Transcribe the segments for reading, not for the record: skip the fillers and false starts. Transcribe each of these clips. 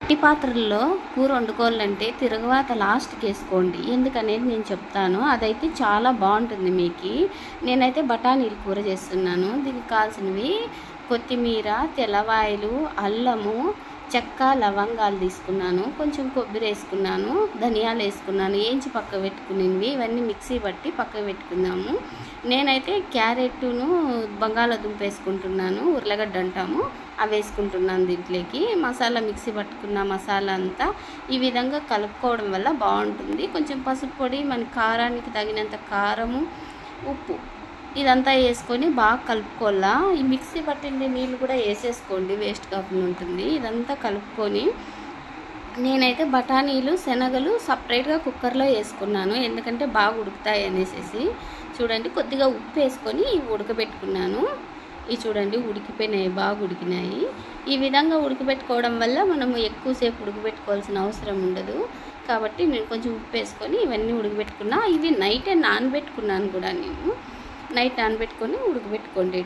మట్టి పాత్రల్లో కూర వండుకోవాలంటే తిరగవాత లాస్ట్కి వేసుకోండి. ఎందుకనేది నేను చెప్తాను. అదైతే చాలా బాగుంటుంది మీకు. నేనైతే బఠానీలు కూర చేస్తున్నాను. దీనికి కావాల్సినవి కొత్తిమీర, తెల్లవాయలు, అల్లము, చెక్క, లవంగాలు తీసుకున్నాను. కొంచెం కొబ్బరి వేసుకున్నాను, ధనియాలు వేసుకున్నాను, ఏంచి పక్క పెట్టుకునేవి. ఇవన్నీ మిక్సీ పట్టి పక్క పెట్టుకుందాము. నేనైతే క్యారెట్ను బంగాళాదుంప వేసుకుంటున్నాను, ఉర్లగడ్డ అంటాము, అవి వేసుకుంటున్నాను. దీంట్లోకి మసాలా మిక్సీ పట్టుకున్న మసాలా అంతా ఈ విధంగా కలుపుకోవడం వల్ల బాగుంటుంది. కొంచెం పసుపు పొడి, మన కారానికి తగినంత కారము, ఉప్పు ఇదంతా వేసుకొని బాగా కలుపుకోవాలా. ఈ మిక్సీ పట్టింది నీళ్ళు కూడా వేసేసుకోండి, వేస్ట్ కాకుండా ఉంటుంది. ఇదంతా కలుపుకొని నేనైతే బఠానీలు, శనగలు సపరేట్గా కుక్కర్లో వేసుకున్నాను, ఎందుకంటే బాగా ఉడుకుతాయి అనేసి. చూడండి, కొద్దిగా ఉప్పు వేసుకొని ఉడకబెట్టుకున్నాను. ఇవి చూడండి ఉడికిపోయినాయి, బాగా ఉడికినాయి. ఈ విధంగా ఉడకబెట్టుకోవడం వల్ల మనము ఎక్కువసేపు ఉడకబెట్టుకోవాల్సిన అవసరం ఉండదు. కాబట్టి నేను కొంచెం ఉప్పు వేసుకొని ఇవన్నీ ఉడకబెట్టుకున్నా. ఇవి నైటే నానబెట్టుకున్నాను కూడా, నేను నైట్ నానబెట్టుకొని ఉడకబెట్టుకోండి.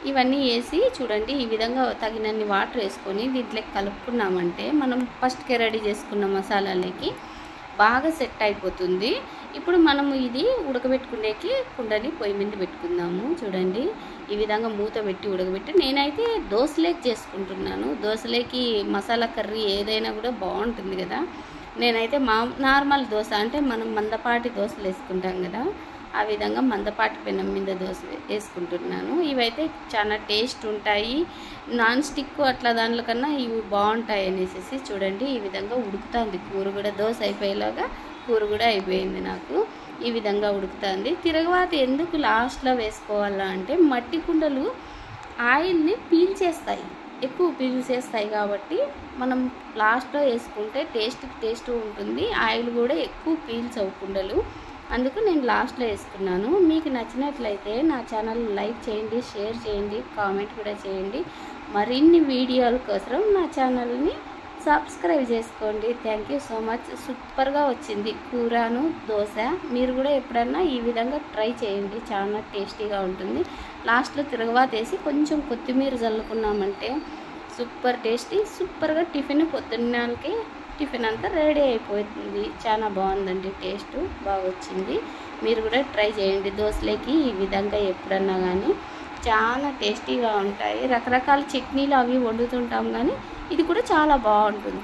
ఇవన్నీ వేసి చూడండి ఈ విధంగా తగినన్ని వాటర్ వేసుకొని దీంట్లోకి కలుపుకున్నామంటే మనం ఫస్ట్కే రెడీ చేసుకున్న మసాలాలకి బాగా సెట్ అయిపోతుంది. ఇప్పుడు మనము ఇది ఉడకబెట్టుకునేకి కుండని పొయ్యి మీద పెట్టుకుందాము. చూడండి ఈ విధంగా మూత పెట్టి ఉడకబెట్టి నేనైతే దోశలేకి చేసుకుంటున్నాను. దోశలేకి మసాలా కర్రీ ఏదైనా కూడా బాగుంటుంది కదా. నేనైతే నార్మల్ దోశ అంటే మనం మందపాటి దోశలు వేసుకుంటాం కదా, ఆ విధంగా మందపాటి పెనం మీద దోశ వేసుకుంటున్నాను. ఇవైతే చాలా టేస్ట్ ఉంటాయి. నాన్ స్టిక్ అట్లా దాంట్లో కన్నా ఇవి బాగుంటాయి అనేసి. చూడండి ఈ విధంగా ఉడుకుతుంది కూర కూడా. దోశ అయిపోయేలాగా కూర కూడా అయిపోయింది నాకు. ఈ విధంగా ఉడుకుతుంది. తిరగవాత ఎందుకు లాస్ట్లో వేసుకోవాలా అంటే మట్టి కుండలు ఆయిల్ని పీల్చేస్తాయి, ఎక్కువ పీల్చేస్తాయి. కాబట్టి మనం లాస్ట్లో వేసుకుంటే టేస్ట్ ఉంటుంది. ఆయిల్ కూడా ఎక్కువ పీల్చవు కుండలు, అందుకు నేను లాస్ట్లో వేసుకున్నాను. మీకు నచ్చినట్లయితే నా ఛానల్ లైక్ చేయండి, షేర్ చేయండి, కామెంట్ కూడా చేయండి. మరిన్ని వీడియోల కోసం నా ఛానల్ని సబ్స్క్రైబ్ చేసుకోండి. Thank you so much. సూపర్గా వచ్చింది కూరను దోశ. మీరు కూడా ఎప్పుడన్నా ఈ విధంగా ట్రై చేయండి, చాలా టేస్టీగా ఉంటుంది. లాస్ట్లో తిరగవాత వేసి కొంచెం కొత్తిమీర చల్లుకున్నామంటే సూపర్ టేస్టీ, సూపర్గా టిఫిన్ పొద్దున్నకి టిఫిన్ అంతా రెడీ అయిపోతుంది. చాలా బాగుందండి, టేస్ట్ బాగా వచ్చింది. మీరు కూడా ట్రై చేయండి దోశలకి ఈ విధంగా ఎప్పుడన్నా కానీ. చాలా టేస్టీగా ఉంటాయి. రకరకాల చట్నీలు అవి వండుతుంటాం కానీ ఇది కూడా చాలా బాగుంటుంది.